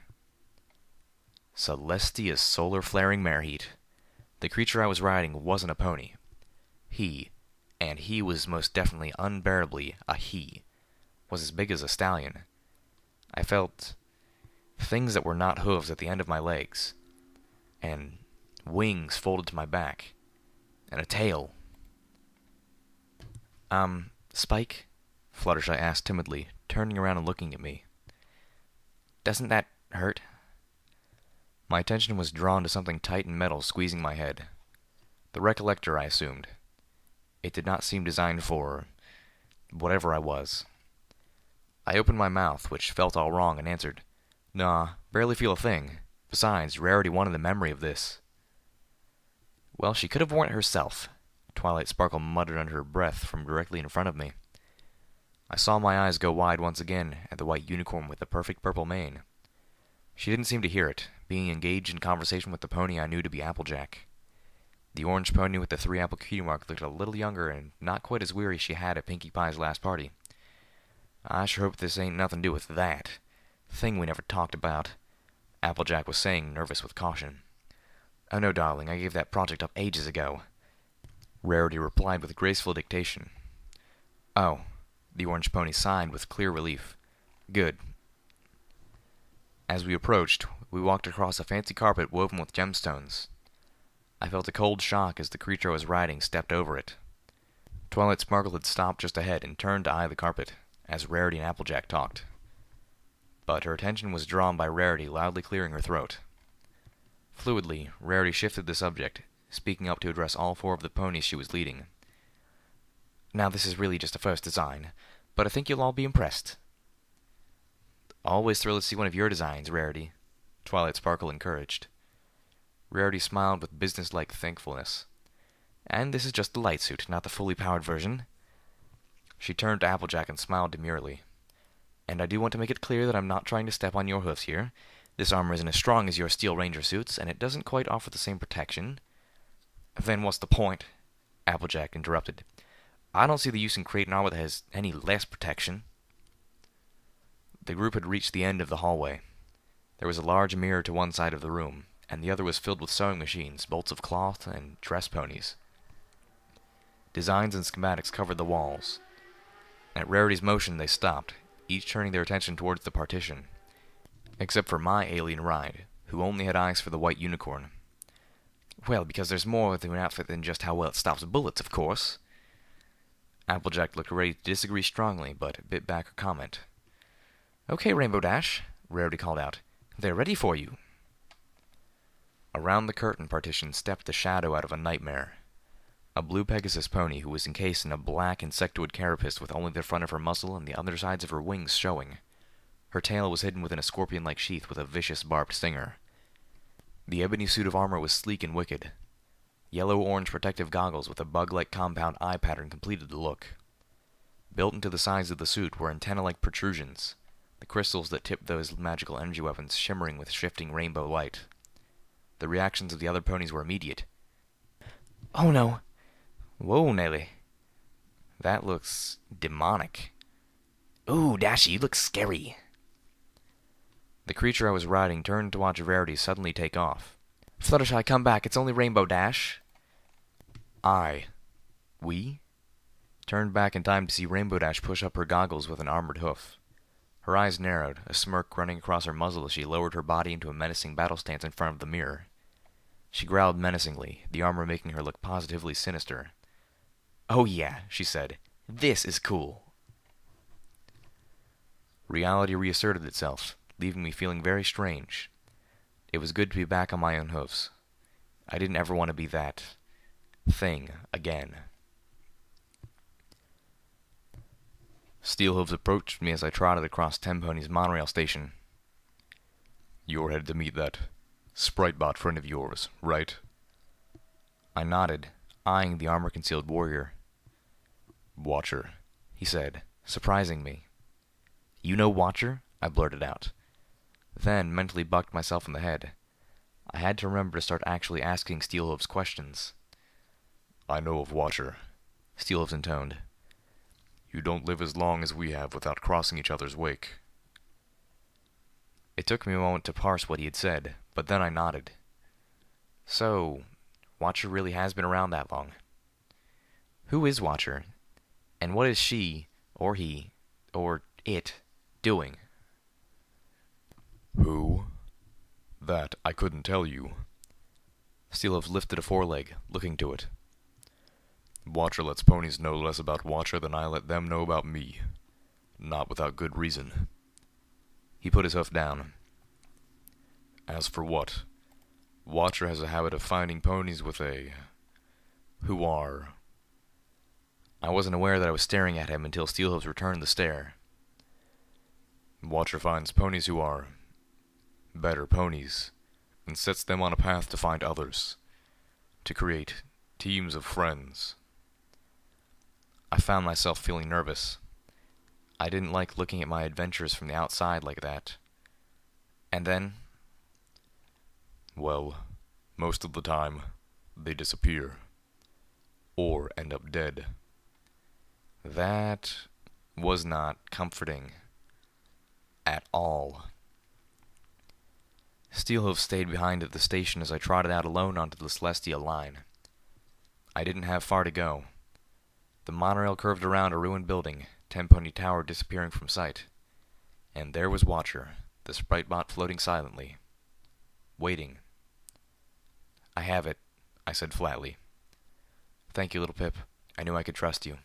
Celestia's solar flaring mare heat. The creature I was riding wasn't a pony. He, and he was most definitely unbearably a he, was as big as a stallion. I felt things that were not hooves at the end of my legs, and wings folded to my back, and a tail. Spike? Fluttershy asked timidly, turning around and looking at me. Doesn't that hurt? My attention was drawn to something tight and metal squeezing my head. The recollector, I assumed. It did not seem designed for whatever I was. I opened my mouth, which felt all wrong, and answered, Nah, barely feel a thing. Besides, Rarity wanted the memory of this. Well, she could have worn it herself, Twilight Sparkle muttered under her breath from directly in front of me. I saw my eyes go wide once again at the white unicorn with the perfect purple mane. She didn't seem to hear it, being engaged in conversation with the pony I knew to be Applejack. The orange pony with the 3-apple cutie mark looked a little younger and not quite as weary as she had at Pinkie Pie's last party. I sure hope this ain't nothing to do with that thing we never talked about, Applejack was saying, nervous with caution. Oh no, darling, I gave that project up ages ago, Rarity replied with graceful dictation. Oh, the orange pony sighed with clear relief. Good. As we approached, we walked across a fancy carpet woven with gemstones. I felt a cold shock as the creature I was riding stepped over it. Twilight Sparkle had stopped just ahead and turned to eye the carpet, as Rarity and Applejack talked. But her attention was drawn by Rarity loudly clearing her throat. Fluidly, Rarity shifted the subject, speaking up to address all 4 of the ponies she was leading. Now this is really just a first design, but I think you'll all be impressed. Always thrilled to see one of your designs, Rarity, Twilight Sparkle encouraged. Rarity smiled with businesslike thankfulness. And this is just the light suit, not the fully powered version. She turned to Applejack and smiled demurely. And I do want to make it clear that I'm not trying to step on your hoofs here. This armor isn't as strong as your Steel Ranger suits, and it doesn't quite offer the same protection. Then what's the point? Applejack interrupted. I don't see the use in creating armor that has any less protection. The group had reached the end of the hallway. There was a large mirror to one side of the room, and the other was filled with sewing machines, bolts of cloth, and dress ponies. Designs and schematics covered the walls. At Rarity's motion, they stopped, each turning their attention towards the partition, except for my alien ride, who only had eyes for the white unicorn. Well, because there's more to an outfit than just how well it stops bullets, of course. Applejack looked ready to disagree strongly, but bit back her comment. Okay, Rainbow Dash, Rarity called out. They're ready for you. Around the curtain partition stepped the shadow out of a nightmare. A blue Pegasus pony who was encased in a black insectoid carapace with only the front of her muzzle and the undersides of her wings showing. Her tail was hidden within a scorpion-like sheath with a vicious barbed stinger. The ebony suit of armor was sleek and wicked. Yellow-orange protective goggles with a bug-like compound eye pattern completed the look. Built into the sides of the suit were antenna-like protrusions, the crystals that tipped those magical energy weapons shimmering with shifting rainbow light. The reactions of the other ponies were immediate. Oh no! Whoa, Nelly. That looks demonic. Ooh, Dashy, you look scary. The creature I was riding turned to watch Rarity suddenly take off. Fluttershy, come back. It's only Rainbow Dash. We turned back in time to see Rainbow Dash push up her goggles with an armored hoof. Her eyes narrowed, a smirk running across her muzzle as she lowered her body into a menacing battle stance in front of the mirror. She growled menacingly, the armor making her look positively sinister. Oh yeah, she said. This is cool. Reality reasserted itself, leaving me feeling very strange. It was good to be back on my own hoofs. I didn't ever want to be that thing again. Steelhooves approached me as I trotted across Tenpony's monorail station. You're headed to meet that Spritebot friend of yours, right? I nodded, eyeing the armor-concealed warrior. Watcher, he said, surprising me. You know Watcher? I blurted out. Then mentally bucked myself in the head. I had to remember to start actually asking Steelhooves questions. I know of Watcher, Steelhooves intoned. You don't live as long as we have without crossing each other's wake. It took me a moment to parse what he had said, but then I nodded. So, Watcher really has been around that long. Who is Watcher? And what is she, or he, or it, doing? Who? That I couldn't tell you. Steelhooves lifted a foreleg, looking to it. Watcher lets ponies know less about Watcher than I let them know about me. Not without good reason. He put his hoof down. As for what? Watcher has a habit of finding ponies who are... I wasn't aware that I was staring at him until Steelhooves returned the stare. Watcher finds ponies who are better ponies, and sets them on a path to find others, to create teams of friends. I found myself feeling nervous. I didn't like looking at my adventures from the outside like that. And then... well, most of the time, they disappear. Or end up dead. That was not comforting. At all. Steelhooves stayed behind at the station as I trotted out alone onto the Celestia line. I didn't have far to go. The monorail curved around a ruined building, Tenpony Tower disappearing from sight. And there was Watcher, the Spritebot floating silently. Waiting. I have it, I said flatly. Thank you, little Pip. I knew I could trust you.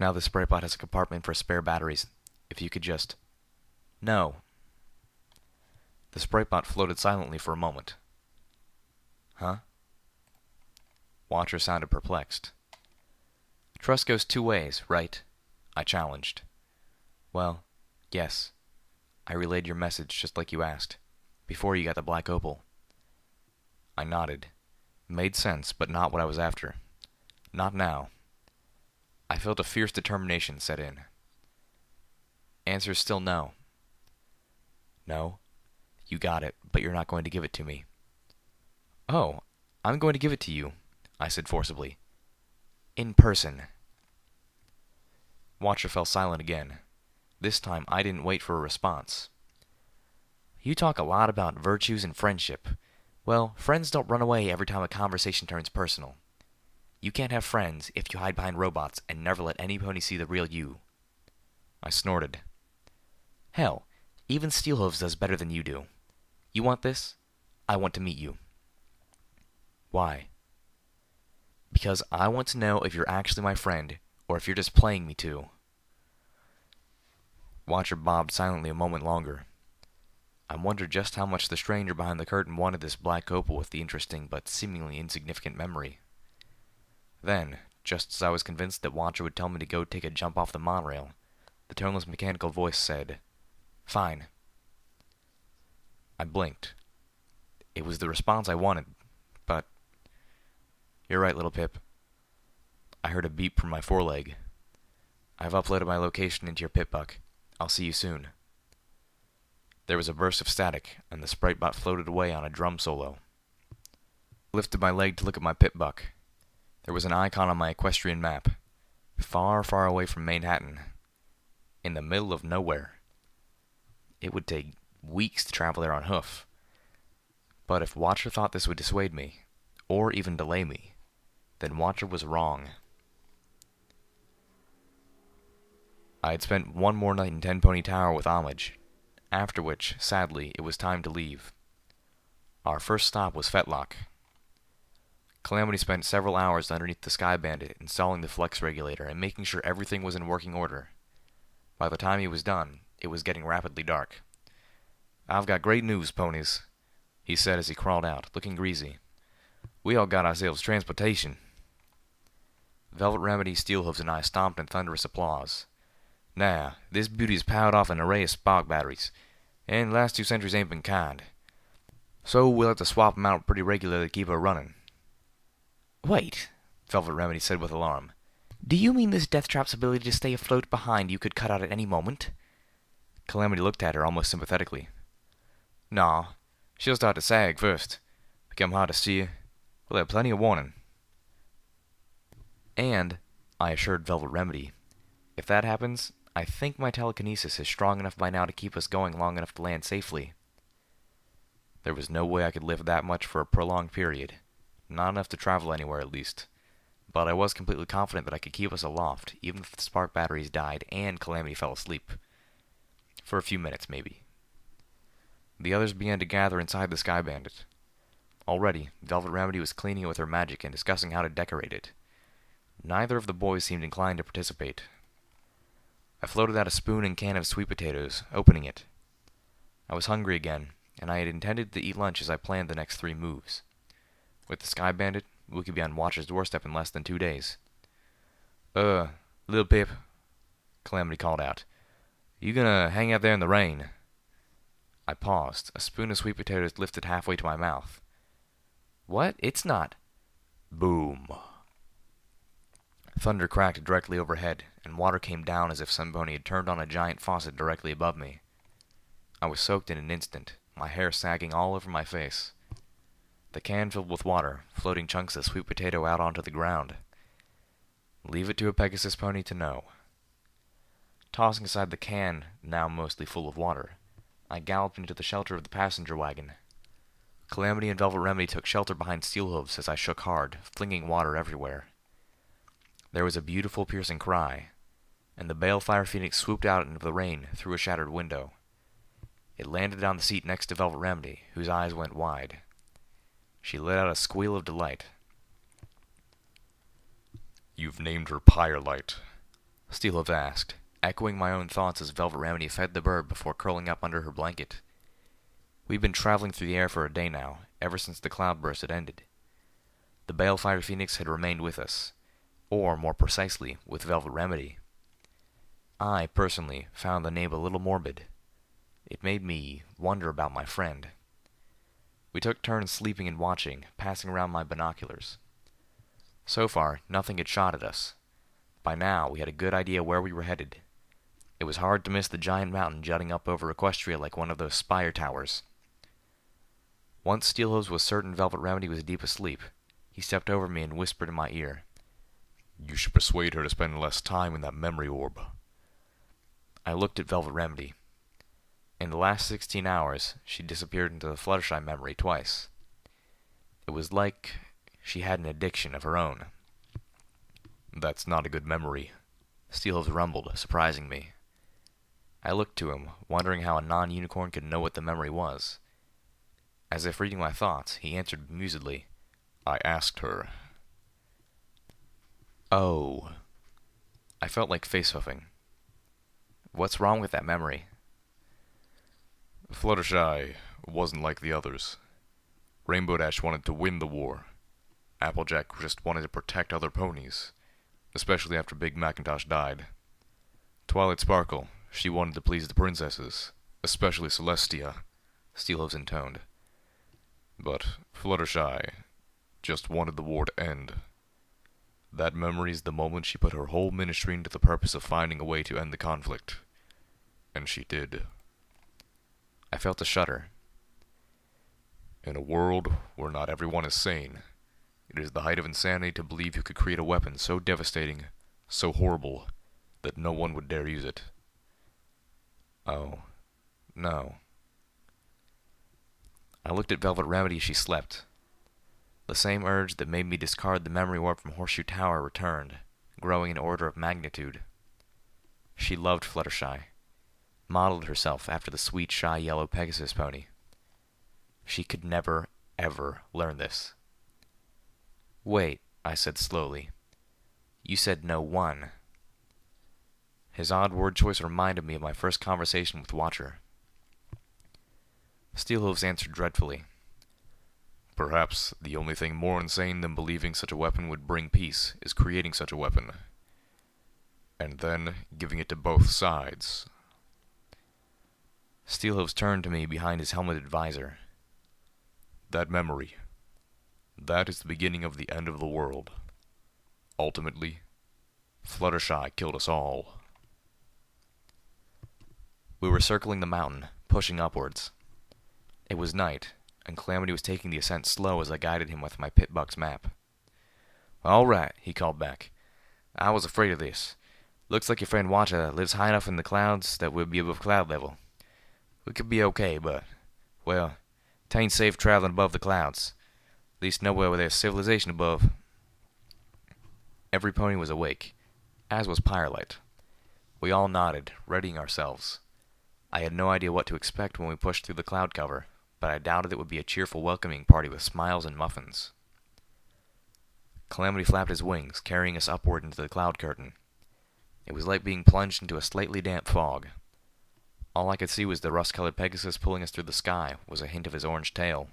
Now the Spritebot has a compartment for spare batteries. If you could just... No. The Spritebot floated silently for a moment. Huh? Watcher sounded perplexed. Trust goes two ways, right? I challenged. Well, yes. I relayed your message just like you asked, before you got the black opal. I nodded. Made sense, but not what I was after. Not now. I felt a fierce determination set in. Answer is still no. No? You got it, but you're not going to give it to me. Oh, I'm going to give it to you, I said forcibly. In person. Watcher fell silent again. This time I didn't wait for a response. You talk a lot about virtues and friendship. Well, friends don't run away every time a conversation turns personal. You can't have friends if you hide behind robots and never let any pony see the real you. I snorted. Hell, even Steelhooves does better than you do. You want this? I want to meet you. Why? Because I want to know if you're actually my friend, or if you're just playing me too. Watcher bobbed silently a moment longer. I wondered just how much the stranger behind the curtain wanted this black opal with the interesting but seemingly insignificant memory. Then, just as I was convinced that Watcher would tell me to go take a jump off the monorail, the toneless mechanical voice said, Fine. I blinked. It was the response I wanted, but... You're right, little Pip. I heard a beep from my foreleg. I've uploaded my location into your Pip-Buck. I'll see you soon. There was a burst of static, and the sprite bot floated away on a drum solo. I lifted my leg to look at my Pip-Buck. There was an icon on my equestrian map, far, far away from Manhattan, in the middle of nowhere. It would take weeks to travel there on hoof. But if Watcher thought this would dissuade me, or even delay me, then Watcher was wrong. I had spent one more night in Ten Pony Tower with Homage, after which, sadly, it was time to leave. Our first stop was Fetlock. Calamity spent several hours underneath the Sky Bandit installing the flex regulator and making sure everything was in working order. By the time he was done, it was getting rapidly dark. I've got great news, ponies, he said as he crawled out, looking greasy. We all got ourselves transportation. Velvet Remedy, Steelhooves, and I stomped in thunderous applause. Now, this beauty's powered off an array of spark batteries, and the last 2 centuries ain't been kind. So we'll have to swap 'em out pretty regularly to keep her running. Wait, Velvet Remedy said with alarm. Do you mean this death trap's ability to stay afloat behind you could cut out at any moment? Calamity looked at her almost sympathetically. Nah, she'll start to sag first. Become hard to steer. We'll have plenty of warning. And, I assured Velvet Remedy, if that happens, I think my telekinesis is strong enough by now to keep us going long enough to land safely. There was no way I could live that much for a prolonged period. Not enough to travel anywhere, at least. But I was completely confident that I could keep us aloft, even if the spark batteries died and Calamity fell asleep. For a few minutes, maybe. The others began to gather inside the Sky Bandit. Already, Velvet Remedy was cleaning it with her magic and discussing how to decorate it. Neither of the boys seemed inclined to participate. I floated out a spoon and can of sweet potatoes, opening it. I was hungry again, and I had intended to eat lunch as I planned the next 3 moves. With the Sky Bandit, we could be on Watcher's doorstep in less than 2 days. Lil Pip, Calamity called out. You gonna hang out there in the rain? I paused, a spoon of sweet potatoes lifted halfway to my mouth. What? It's not. Boom. Thunder cracked directly overhead, and water came down as if somebody had turned on a giant faucet directly above me. I was soaked in an instant, my hair sagging all over my face. The can filled with water, floating chunks of sweet potato out onto the ground. Leave it to a Pegasus pony to know. Tossing aside the can, now mostly full of water, I galloped into the shelter of the passenger wagon. Calamity and Velvet Remedy took shelter behind Steelhooves as I shook hard, flinging water everywhere. There was a beautiful piercing cry, and the balefire phoenix swooped out into the rain through a shattered window. It landed on the seat next to Velvet Remedy, whose eyes went wide. She let out a squeal of delight. You've named her Firelight, Steelhooves asked, echoing my own thoughts as Velvet Remedy fed the bird before curling up under her blanket. We'd been traveling through the air for a day now, ever since the cloudburst had ended. The balefire phoenix had remained with us, or more precisely, with Velvet Remedy. I, personally, found the name a little morbid. It made me wonder about my friend. We took turns sleeping and watching, passing around my binoculars. So far, nothing had shot at us. By now, we had a good idea where we were headed. It was hard to miss the giant mountain jutting up over Equestria like one of those spire towers. Once Steelhooves was certain Velvet Remedy was deep asleep, he stepped over me and whispered in my ear, "You should persuade her to spend less time in that memory orb." I looked at Velvet Remedy. In the last 16 hours, she disappeared into the Fluttershy memory twice. It was like she had an addiction of her own. "That's not a good memory," Steelhooves rumbled, surprising me. I looked to him, wondering how a non-unicorn could know what the memory was. As if reading my thoughts, he answered bemusedly, "I asked her." Oh. I felt like face-huffing. What's wrong with that memory? Fluttershy wasn't like the others. Rainbow Dash wanted to win the war. Applejack just wanted to protect other ponies, especially after Big Macintosh died. Twilight Sparkle, she wanted to please the princesses, especially Celestia, Steelhooves intoned. But Fluttershy just wanted the war to end. That memory is the moment she put her whole ministry into the purpose of finding a way to end the conflict. And she did. I felt a shudder. In a world where not everyone is sane, it is the height of insanity to believe you could create a weapon so devastating, so horrible, that no one would dare use it. Oh, no. I looked at Velvet Remedy as she slept. The same urge that made me discard the memory orb from Horseshoe Tower returned, growing in order of magnitude. She loved Fluttershy, modeled herself after the sweet, shy yellow Pegasus pony. She could never, ever learn this. "Wait," I said slowly. "You said no one." His odd word choice reminded me of my first conversation with Watcher. Steelhooves answered dreadfully. "Perhaps the only thing more insane than believing such a weapon would bring peace is creating such a weapon. And then giving it to both sides." Steelhooves turned to me behind his helmeted visor. "That memory, that is the beginning of the end of the world. Ultimately, Fluttershy killed us all." We were circling the mountain, pushing upwards. It was night, and Calamity was taking the ascent slow as I guided him with my Pip-Buck's map. "All right," he called back. "I was afraid of this. Looks like your friend Watcher lives high enough in the clouds that we'll be above cloud level. We could be okay, but, well, 'tain't safe traveling above the clouds. At least nowhere where there's civilization above." Every pony was awake, as was Firelight. We all nodded, readying ourselves. I had no idea what to expect when we pushed through the cloud cover, but I doubted it would be a cheerful welcoming party with smiles and muffins. Calamity flapped his wings, carrying us upward into the cloud curtain. It was like being plunged into a slightly damp fog. All I could see was the rust-colored Pegasus pulling us through the sky, was a hint of his orange tail.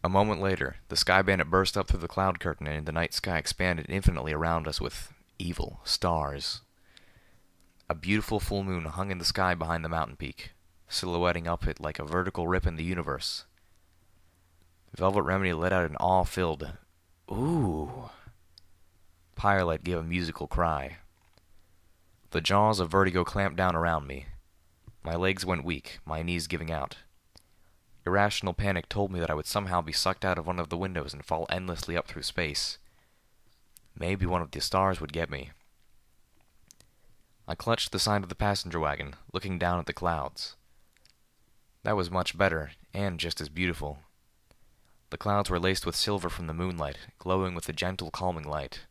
A moment later, the Sky Bandit burst up through the cloud curtain, and the night sky expanded infinitely around us with evil stars. A beautiful full moon hung in the sky behind the mountain peak, silhouetting up it like a vertical rip in the universe. Velvet Remedy let out an awe-filled, "Ooh." Firelight gave a musical cry. The jaws of vertigo clamped down around me. My legs went weak, my knees giving out. Irrational panic told me that I would somehow be sucked out of one of the windows and fall endlessly up through space. Maybe one of the stars would get me. I clutched the side of the passenger wagon, looking down at the clouds. That was much better, and just as beautiful. The clouds were laced with silver from the moonlight, glowing with a gentle, calming light.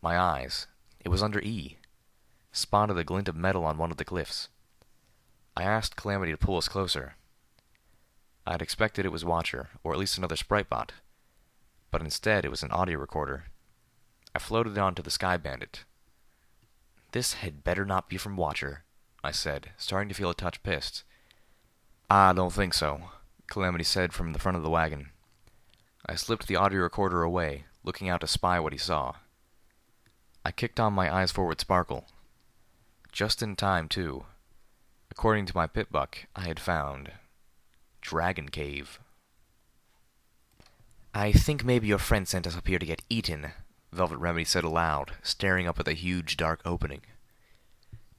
My eyes, it was under E, spotted a glint of metal on one of the cliffs. I asked Calamity to pull us closer. I had expected it was Watcher, or at least another Spritebot, but instead it was an audio recorder. I floated on to the Sky Bandit. "This had better not be from Watcher," I said, starting to feel a touch pissed. "I don't think so," Calamity said from the front of the wagon. I slipped the audio recorder away, looking out to spy what he saw. I kicked on my eyes forward sparkle. Just in time, too. According to my Pip-Buck, I had found Dragon Cave. I think maybe your friend sent us up here to get eaten, Velvet Remedy said aloud, staring up at the huge dark opening.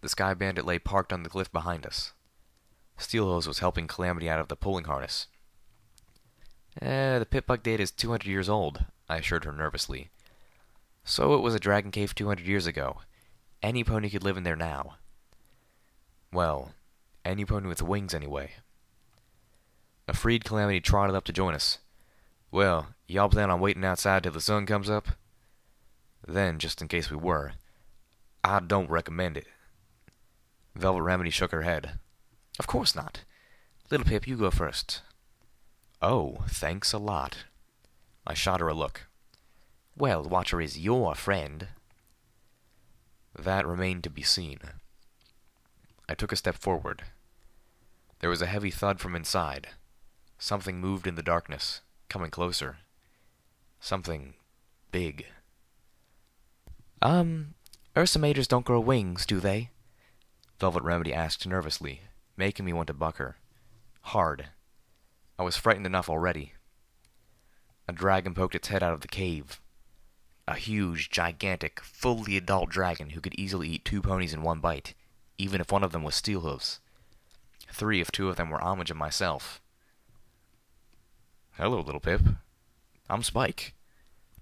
The Sky Bandit lay parked on the cliff behind us. Steelhooves was helping Calamity out of the pulling harness. The pit bug data is 200 years old, I assured her nervously. So it was a dragon cave 200 years ago. Any pony could live in there now. Well, any pony with wings anyway. A freed Calamity trotted up to join us. Well, y'all plan on waiting outside till the sun comes up? Then, just in case we were, I don't recommend it. Velvet Remedy shook her head. Of course not. Little Pip, you go first. Oh, thanks a lot. I shot her a look. Well, Watcher is your friend. That remained to be seen. I took a step forward. There was a heavy thud from inside. Something moved in the darkness, coming closer. Something big. Ursa Majors don't grow wings, do they? Velvet Remedy asked nervously, making me want to buck her. Hard. I was frightened enough already. A dragon poked its head out of the cave. A huge, gigantic, fully adult dragon who could easily eat 2 ponies in one bite, even if one of them was Steelhooves. 3 if 2 of them were Homage and myself. Hello, little Pip. I'm Spike,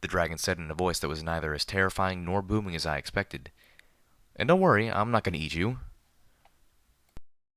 the dragon said in a voice that was neither as terrifying nor booming as I expected. And don't worry, I'm not going to eat you.